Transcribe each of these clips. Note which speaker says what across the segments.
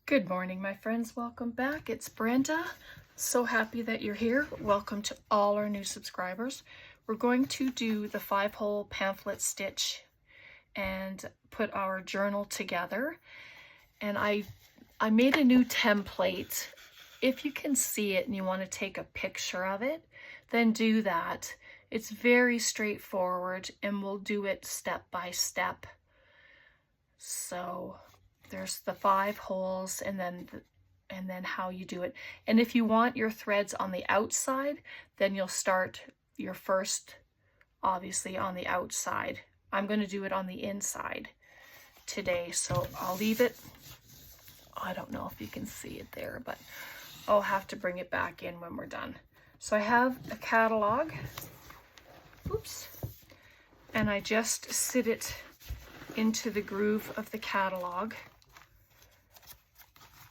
Speaker 1: Good morning, my friends. Welcome back. It's Brenda. So happy that you're here. Welcome to all our new subscribers. We're going to do the 5-hole pamphlet stitch and put our journal together. And I made a new template. If you can see it and you want to take a picture of it, then do that. It's very straightforward and we'll do it step by step. So there's the 5 holes and then how you do it. And if you want your threads on the outside, then you'll start your first obviously on the outside. I'm going to do it on the inside today, so I'll leave it. I don't know if you can see it there, but I'll have to bring it back in when we're done. So I have a catalog, oops, and I just sit it into the groove of the catalog.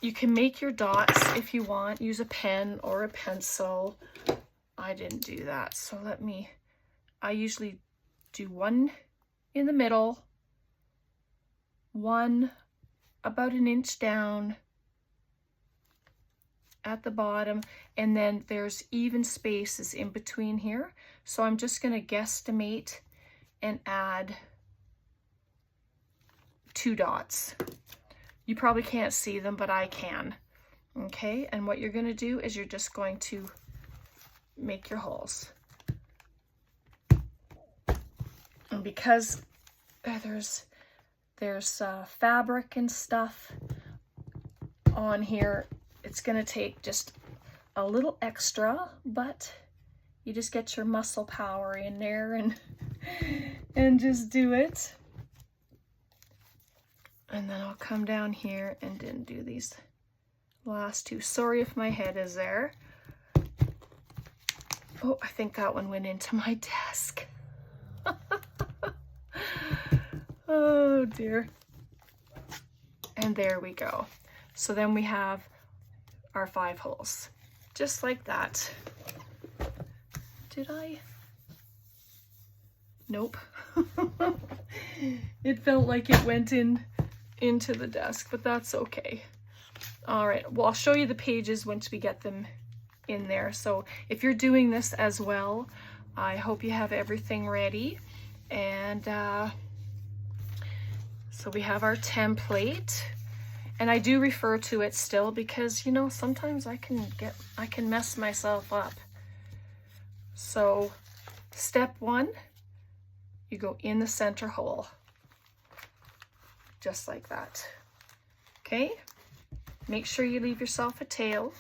Speaker 1: You can make your dots if you want, use a pen or a pencil. I didn't do that, so I usually do one in the middle, one about an inch down at the bottom, and then there's even spaces in between here. So I'm just going to guesstimate and add 2 dots. You probably can't see them, but I can. Okay, and what you're going to do is you're just going to make your holes. And because there's fabric and stuff on here, it's going to take just a little extra, but you just get your muscle power in there and just do it. And then I'll come down here and then do these last 2. Sorry if my head is there. Oh, I think that one went into my desk. Oh dear. And there we go. So then we have our 5 holes, just like that. Did I? Nope. It felt like it went into the desk, but that's okay. All right, well, I'll show you the pages once we get them in there. So if you're doing this as well, I hope you have everything ready. And so we have our template, and I do refer to it still because, you know, sometimes I can mess myself up. So step 1, you go in the center hole, just like that. Okay, make sure you leave yourself a tail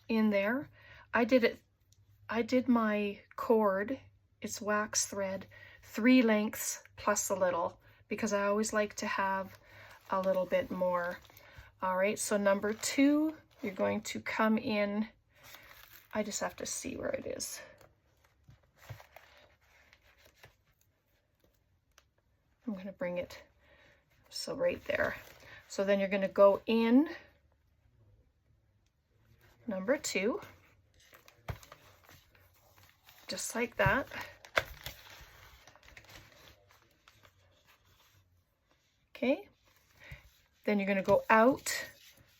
Speaker 1: in there. I did my cord, it's wax thread, 3 lengths plus a little, because I always like to have a little bit more. All right, so number 2, you're going to come in. I just have to see where it is. I'm going to bring it so right there. So then you're going to go in number 2, just like that. Okay, then you're going to go out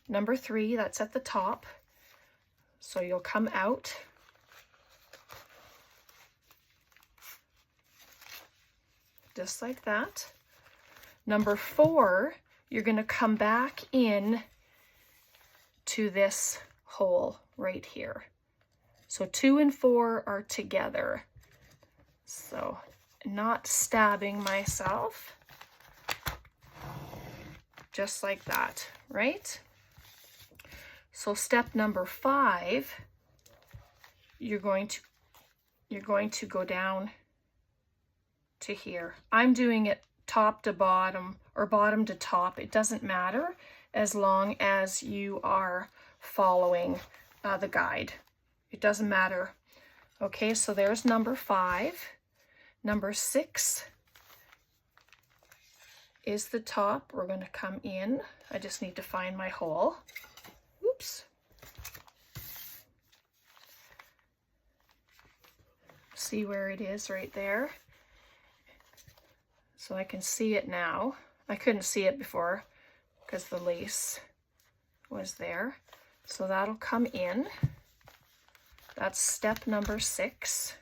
Speaker 1: number 3, that's at the top. So you'll come out, just like that. Number 4, you're going to come back in to this hole right here. So 2 and 4 are together. So not stabbing myself, just like that, right? So step number 5, you're going to go down to here. I'm doing it top to bottom or bottom to top. It doesn't matter as long as you are following the guide. It doesn't matter. Okay, so there's number 5. Number 6 is the top. We're going to come in. I just need to find my hole. Oops. See where it is right there. So I can see it now. I couldn't see it before because the lace was there. So that'll come in. That's step number 6.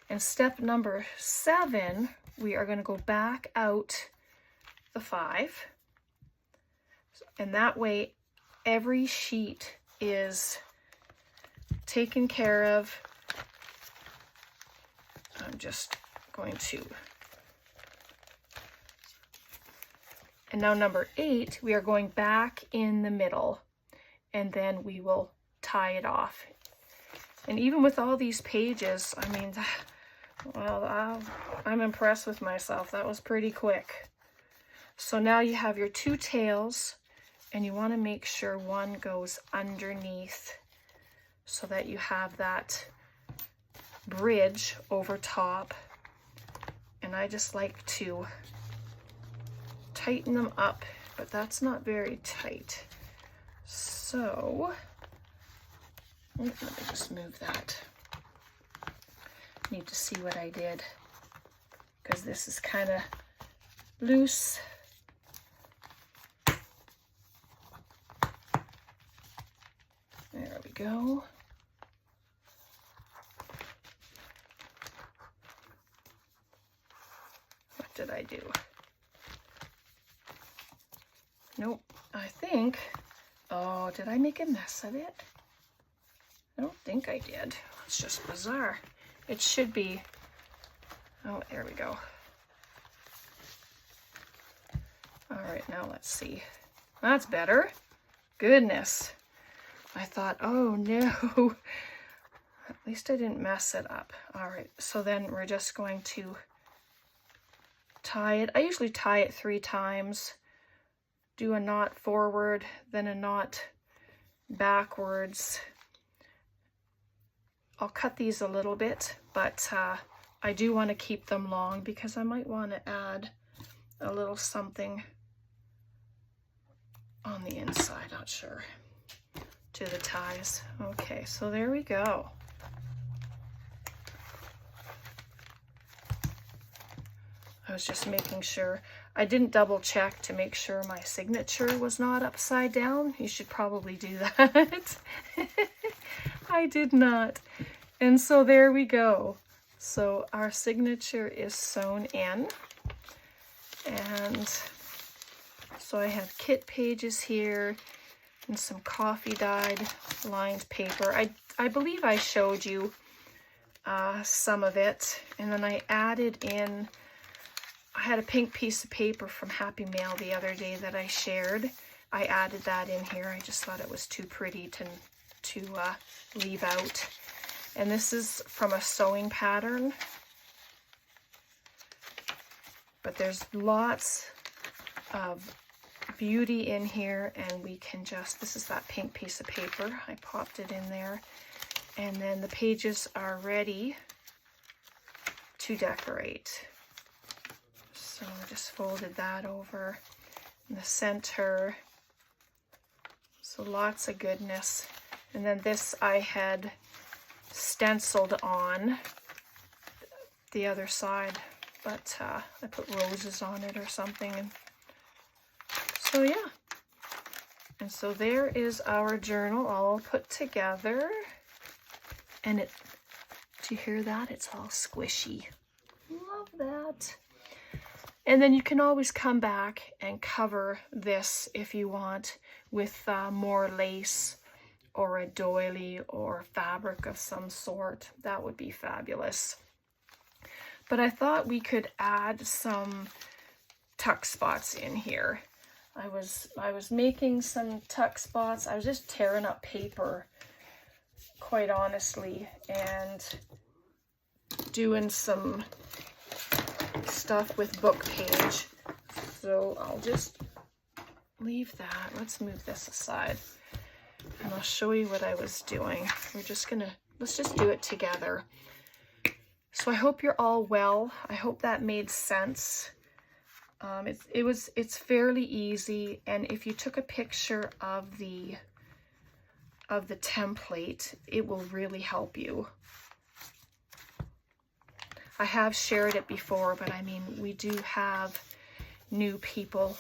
Speaker 1: And step number 7, we are going to go back out the 5. And that way every sheet is taken care of. I'm just going to. And now number 8, we are going back in the middle, and then we will tie it off. And even with all these pages, I mean, well, I'm impressed with myself. That was pretty quick. So now you have your 2 tails, and you want to make sure one goes underneath so that you have that bridge over top. And I just like to tighten them up, but that's not very tight. So let me just move that. Need to see what I did, because this is kind of loose. There we go. What did I do? Nope, I think, oh, did I make a mess of it? I don't think I did. It's just bizarre. It should be, oh, there we go. All right, now let's see. That's better. Goodness. I thought, oh no. At least I didn't mess it up. All right, so then we're just going to tie it. I usually tie it 3 times. Do a knot forward, then a knot backwards. I'll cut these a little bit, but I do want to keep them long because I might want to add a little something on the inside, not sure, to the ties. Okay, so there we go. I was just making sure. I didn't double check to make sure my signature was not upside down. You should probably do that. I did not. And so there we go. So our signature is sewn in. And so I have kit pages here and some coffee dyed lined paper. I believe I showed you some of it. And then I added in, I had a pink piece of paper from Happy Mail the other day that I shared. I added that in here. I just thought it was too pretty to leave out. And this is from a sewing pattern. But there's lots of beauty in here, and we can just, this is that pink piece of paper. I popped it in there. And then the pages are ready to decorate. So I just folded that over in the center. So lots of goodness. And then this I had stenciled on the other side, but I put roses on it or something. And so yeah. And so there is our journal all put together. And it, do you hear that? It's all squishy. Love that. And then you can always come back and cover this if you want with more lace or a doily or fabric of some sort. That would be fabulous. But I thought we could add some tuck spots in here. I was making some tuck spots. I was just tearing up paper, quite honestly, and doing some stuff with book page. So I'll just leave that. Let's move this aside and I'll show you what I was doing. Let's just do it together. So I hope you're all well. I hope that made sense. It's fairly easy, and if you took a picture of the template, it will really help you. I have shared it before, but I mean, we do have new people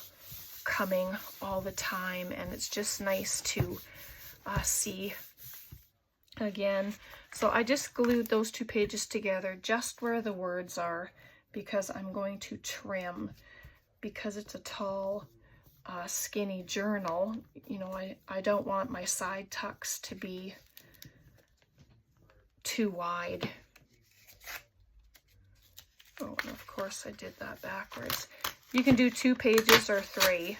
Speaker 1: coming all the time, and it's just nice to see again. So I just glued those 2 pages together just where the words are, because I'm going to trim, because it's a tall, skinny journal. You know, I don't want my side tucks to be too wide. Oh, and of course I did that backwards. You can do 2 pages or 3.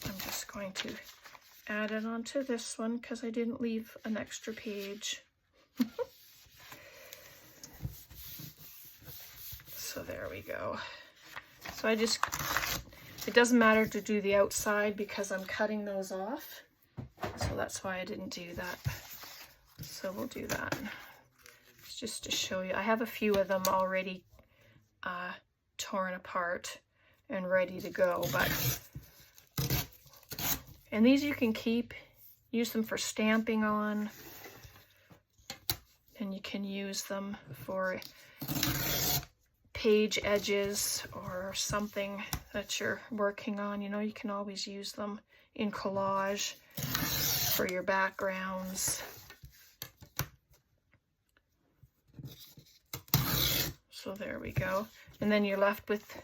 Speaker 1: I'm just going to add it onto this one because I didn't leave an extra page. So there we go. So I just, it doesn't matter to do the outside because I'm cutting those off. So that's why I didn't do that. So we'll do that. It's just to show you. I have a few of them already torn apart and ready to go, but, and these you can keep, use them for stamping on, and you can use them for page edges or something that you're working on. You know, you can always use them in collage for your backgrounds. So there we go. And then you're left with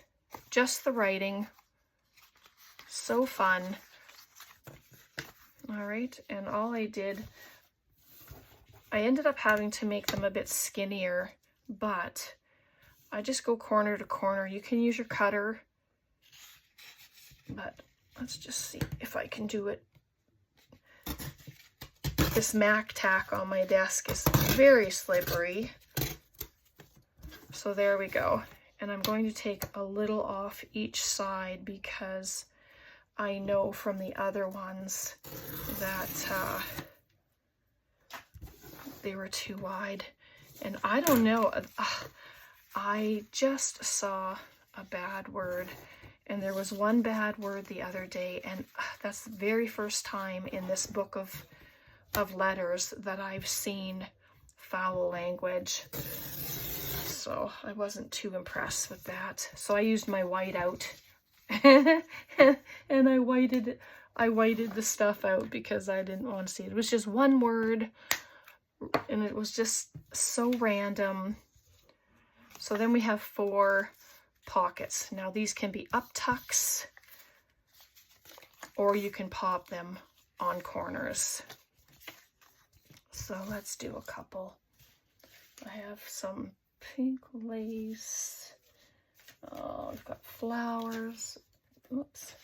Speaker 1: just the writing. So fun. All right, and all I did, I ended up having to make them a bit skinnier, but I just go corner to corner. You can use your cutter, but let's just see if I can do it. This Mac tack on my desk is very slippery. So there we go. And I'm going to take a little off each side because I know from the other ones that they were too wide. And I don't know, I just saw a bad word, and there was one bad word the other day, and that's the very first time in this book of letters that I've seen foul language. So I wasn't too impressed with that. So I used my white out and I whited the stuff out because I didn't want to see it. It was just one word and it was just so random. So then we have 4 pockets. Now these can be up tucks or you can pop them on corners. So let's do a couple. I have some pink lace. Oh, I've got flowers. Oops.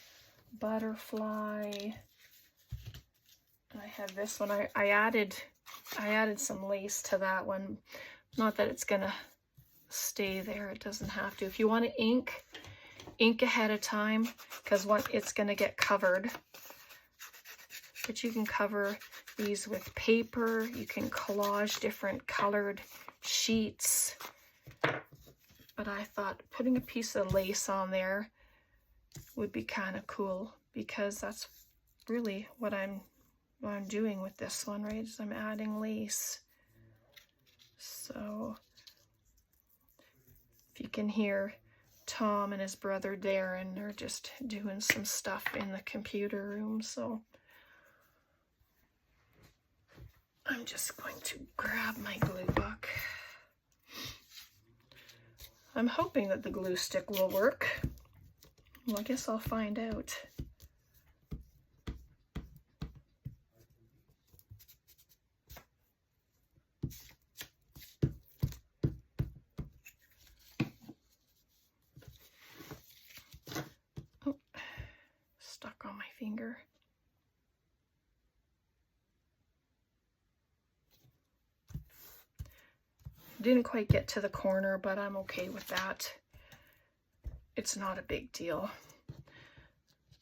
Speaker 1: Butterfly. I have this one. I added some lace to that one. Not that it's gonna stay there. It doesn't have to. If you want to ink ahead of time because it's gonna get covered. But you can cover these with paper. You can collage different colored sheets. But I thought putting a piece of lace on there would be kind of cool because that's really what I'm doing with this one, right? Is I'm adding lace. So if you can hear Tom and his brother Darren, they're just doing some stuff in the computer room. So I'm just going to grab my glue book. I'm hoping that the glue stick will work. Well, I guess I'll find out. Oh, stuck on my finger. Didn't quite get to the corner, but I'm okay with that. It's not a big deal.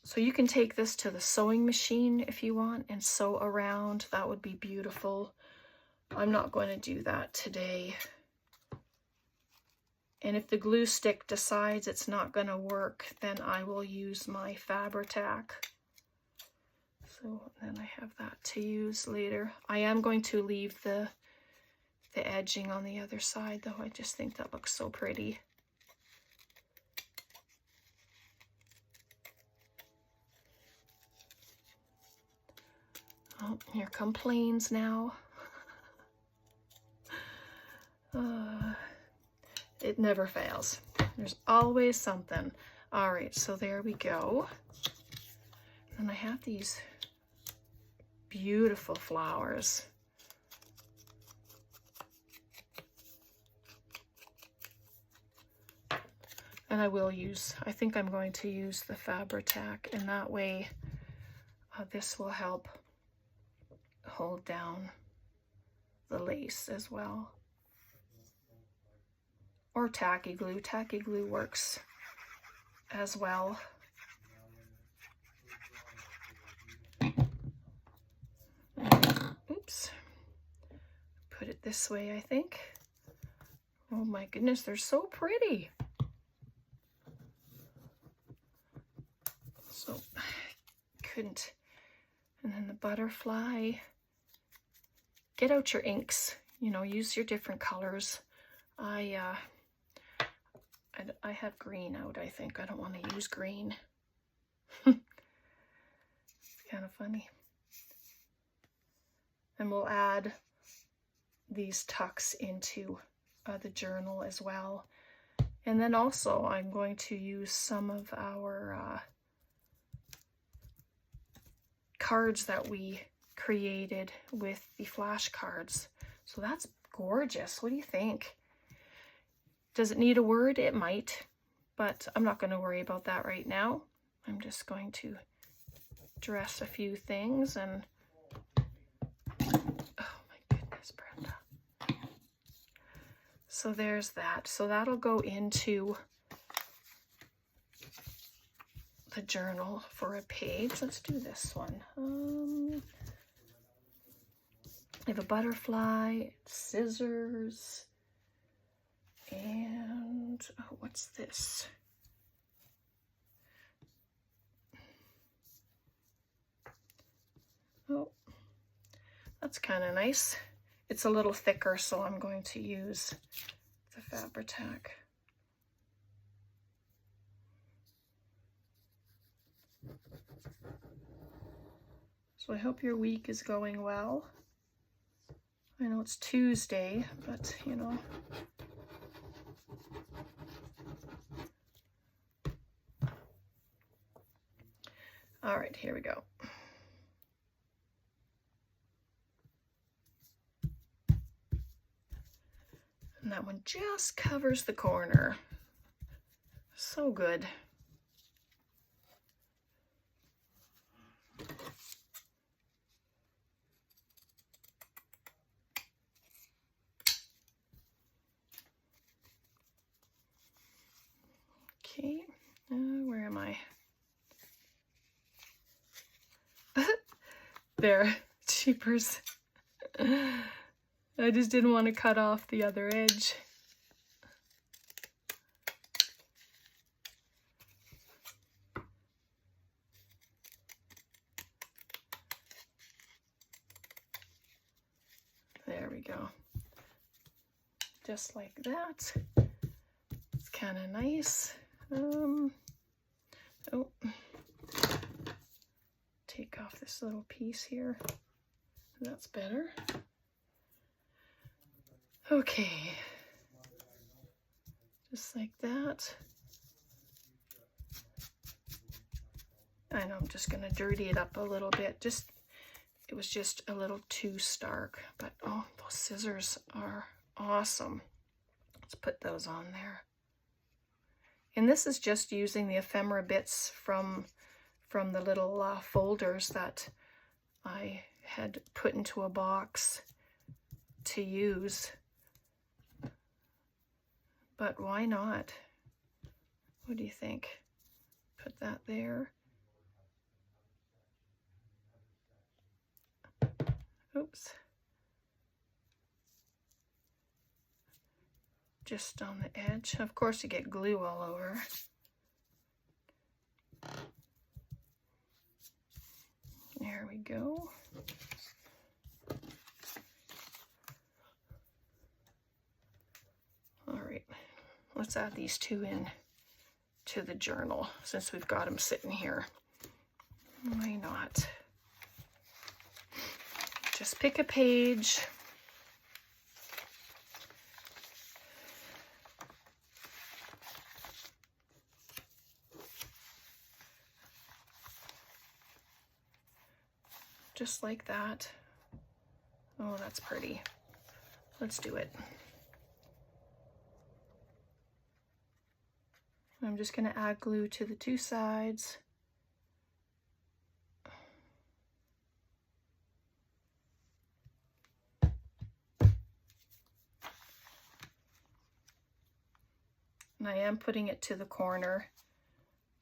Speaker 1: So you can take this to the sewing machine if you want and sew around. That would be beautiful. I'm not going to do that today. And if the glue stick decides it's not going to work, then I will use my Fabri-Tac. So then I have that to use later. I am going to leave the edging on the other side though. I just think that looks so pretty. Oh, here come planes now. It never fails. There's always something. All right, so there we go. And I have these beautiful flowers. And I think I'm going to use the Fabri-Tac, and that way this will help hold down the lace as well. Or tacky glue. Tacky glue works as well. Oops. Put it this way, I think. Oh my goodness, they're so pretty. So, couldn't. And then the butterfly. Get out your inks. You know, use your different colors. I have green out, I think. I don't want to use green. It's kind of funny. And we'll add these tucks into the journal as well. And then also I'm going to use some of our cards that we created with the flashcards. So that's gorgeous. What do you think? Does it need a word? It might, but I'm not going to worry about that right now. I'm just going to dress a few things and oh my goodness, Brenda. So there's that. So that'll go into the journal for a page. Let's do this one. I have a butterfly, scissors, and oh, what's this? Oh, that's kind of nice. It's a little thicker, so I'm going to use the Fabri-Tac. So I hope your week is going well. I know it's Tuesday, but you know. All right, here we go. And that one just covers the corner. So good. Okay, where am I? There, cheapers. I just didn't want to cut off the other edge. There we go. Just like that. It's kind of nice. Oh, take off this little piece here. That's better. Okay, just like that. I know I'm just gonna dirty it up a little bit. It was just a little too stark, but oh, those scissors are awesome. Let's put those on there. And this is just using the ephemera bits from the little folders that I had put into a box to use. But why not? What do you think? Put that there. Oops. Just on the edge. Of course you get glue all over. There we go. All right, let's add these two in to the journal since we've got them sitting here. Why not? just pick a page. Just like that. Oh, that's pretty. Let's do it. I'm just going to add glue to the two sides. And I am putting it to the corner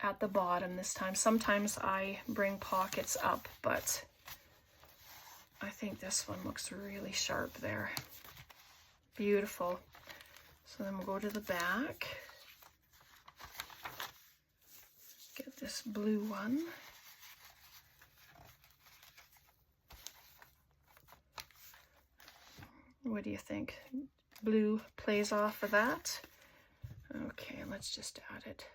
Speaker 1: at the bottom this time. Sometimes I bring pockets up, but I think this one looks really sharp there. Beautiful. So then we'll go to the back. Get this blue one. What do you think? Blue plays off of that? Okay, let's just add it.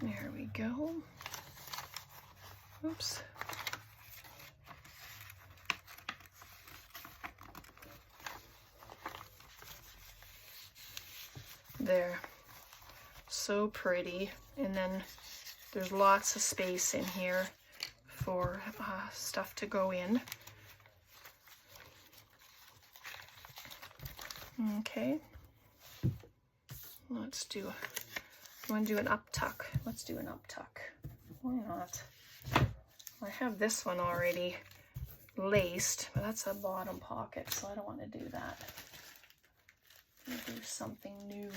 Speaker 1: There we go. Oops. There. So pretty. And then there's lots of space in here for stuff to go in. Okay. Let's do, I want to do an up tuck. Let's do an up tuck. Why not? I have this one already laced, but that's a bottom pocket, so I don't want to do that. I'm gonna do something new.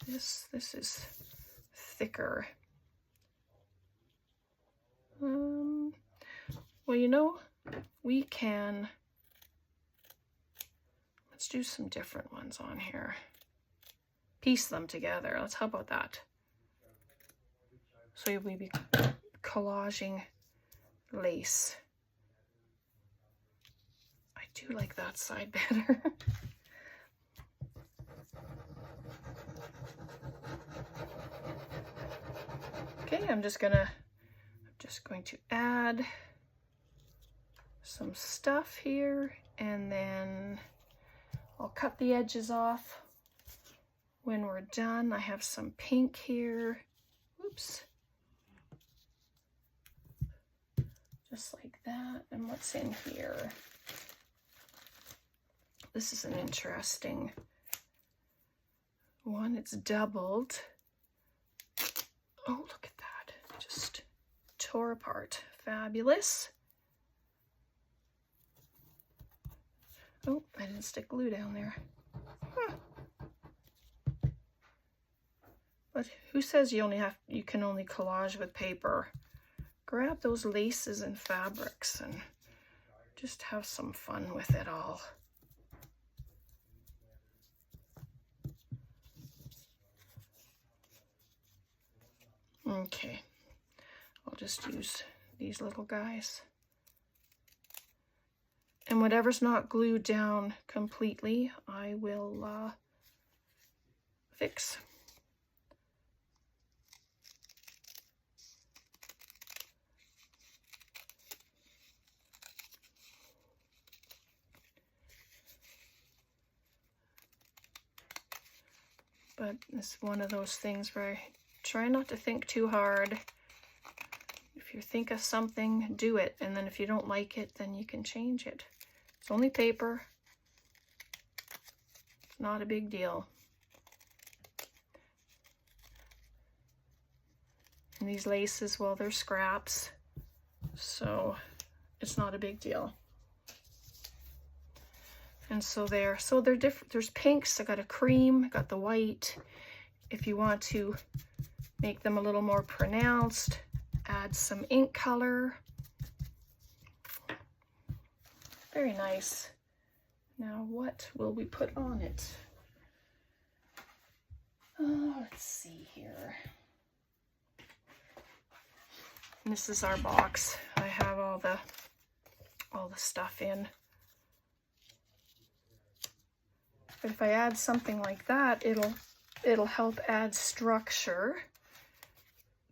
Speaker 1: This is thicker. Well, you know, we can, let's do some different ones on here. Piece them together. How about that? So we'll be collaging lace. I do like that side better. Okay, I'm just going to add some stuff here, and then I'll cut the edges off when we're done. I have some pink here. Oops. Just like that. And what's in here? This is an interesting one. It's doubled. Oh, look at that. Just tore apart. Fabulous. Oh, I didn't stick glue down there. Huh. But who says you can only collage with paper? Grab those laces and fabrics and just have some fun with it all. Okay, I'll just use these little guys. And whatever's not glued down completely, I will fix. But it's one of those things where I try not to think too hard. If you think of something, do it. And then if you don't like it, then you can change it. It's only paper. It's not a big deal. And these laces, well, they're scraps. So it's not a big deal. And so they're different. There's pinks, I got a cream, I got the white. If you want to make them a little more pronounced, add some ink color. Very nice. Now what will we put on it? Oh, let's see here. And this is our box. I have all the stuff in. But if I add something like that, it'll help add structure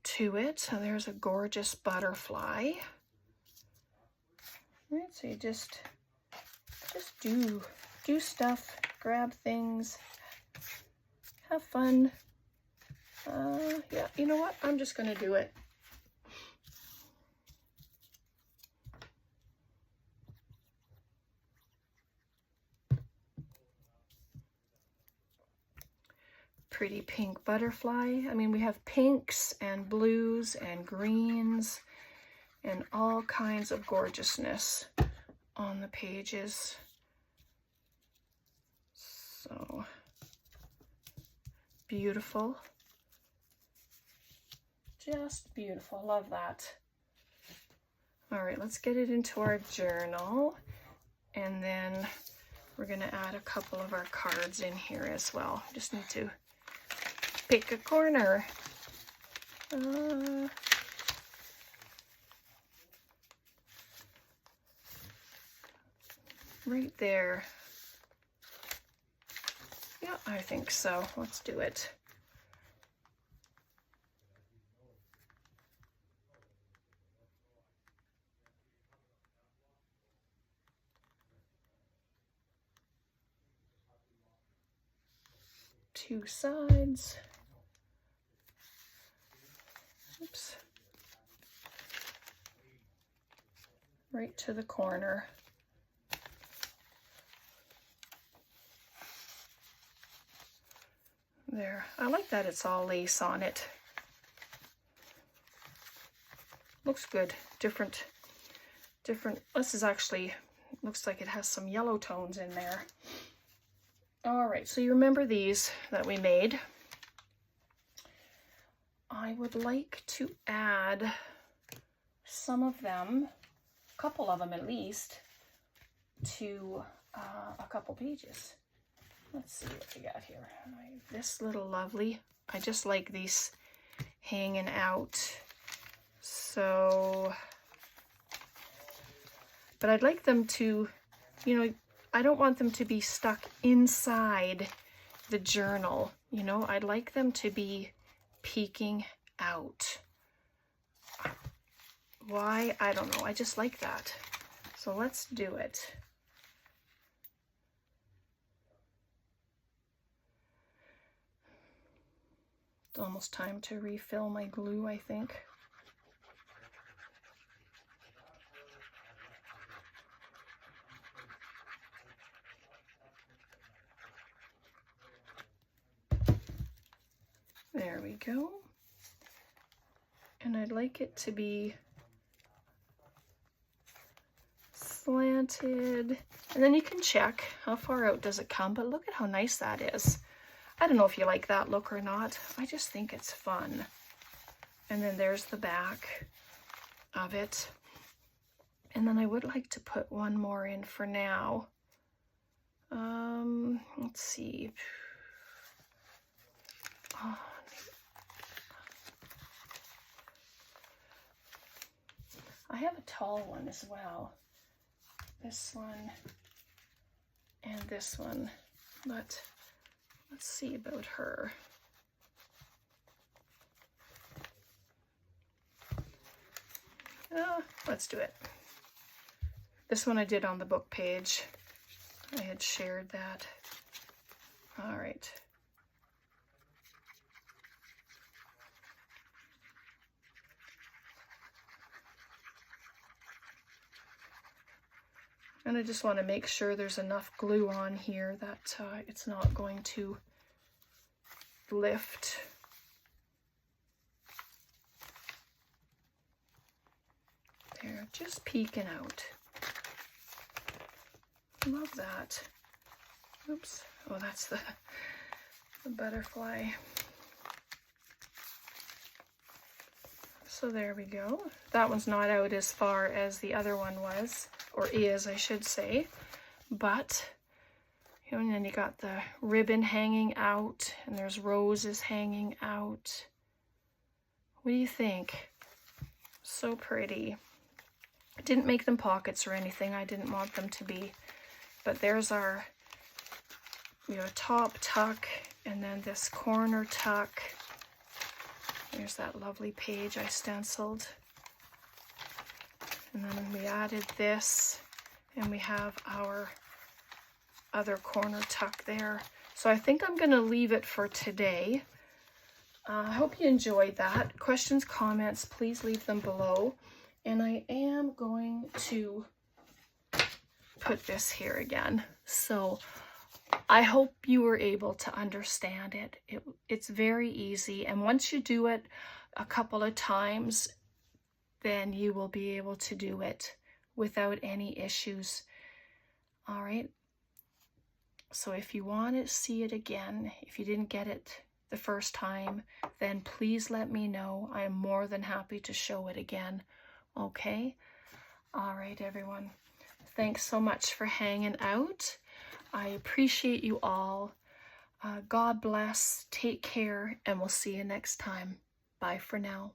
Speaker 1: to it. So there's a gorgeous butterfly. All right, so you just do stuff, grab things, have fun. Yeah, you know what? I'm just gonna do it. Pretty pink butterfly. I mean, we have pinks and blues and greens and all kinds of gorgeousness on the pages. So beautiful. Just beautiful. Love that. All right, let's get it into our journal, and then we're going to add a couple of our cards in here as well. Just need to pick a corner. Right there. Yeah, I think so. Let's do it. Two sides. Oops. Right to the corner. There. I like that it's all lace on it. Looks good. Different. This is actually, looks like it has some yellow tones in there. All right, so you remember these that we made. I would like to add some of them, a couple of them at least, to a couple pages. Let's see what we got here. This little lovely, I just like these hanging out. So, but I'd like them to, you know, I don't want them to be stuck inside the journal, you know, I'd like them to be peeking out. Why? I don't know. I just like that. So let's do it. It's almost time to refill my glue, I think. There we go. And I'd like it to be slanted. And then you can check how far out does it come, but look at how nice that is. I don't know if you like that look or not. I just think it's fun. And then there's the back of it. And then I would like to put one more in for now. Let's see. Oh, I have a tall one as well. This one and this one, but let's see about her. Let's do it. This one I did on the book page. I had shared that. All right. And I just want to make sure there's enough glue on here that it's not going to lift. There, just peeking out. Love that. Oops. Oh, that's the butterfly. So there we go. That one's not out as far as the other one was, or is, I should say. But, you know, and then you got the ribbon hanging out, and there's roses hanging out. What do you think? So pretty. I didn't make them pockets or anything. I didn't want them to be. But there's our, we have a top tuck and then this corner tuck. There's that lovely page I stenciled. And then we added this, and we have our other corner tuck there. So I think I'm going to leave it for today. I hope you enjoyed that. Questions, comments, please leave them below. And I am going to put this here again. So I hope you were able to understand it. It's very easy. And once you do it a couple of times, then you will be able to do it without any issues. All right. So if you want to see it again, if you didn't get it the first time, then please let me know. I am more than happy to show it again. Okay. All right, everyone. Thanks so much for hanging out. I appreciate you all. God bless. Take care, and we'll see you next time. Bye for now.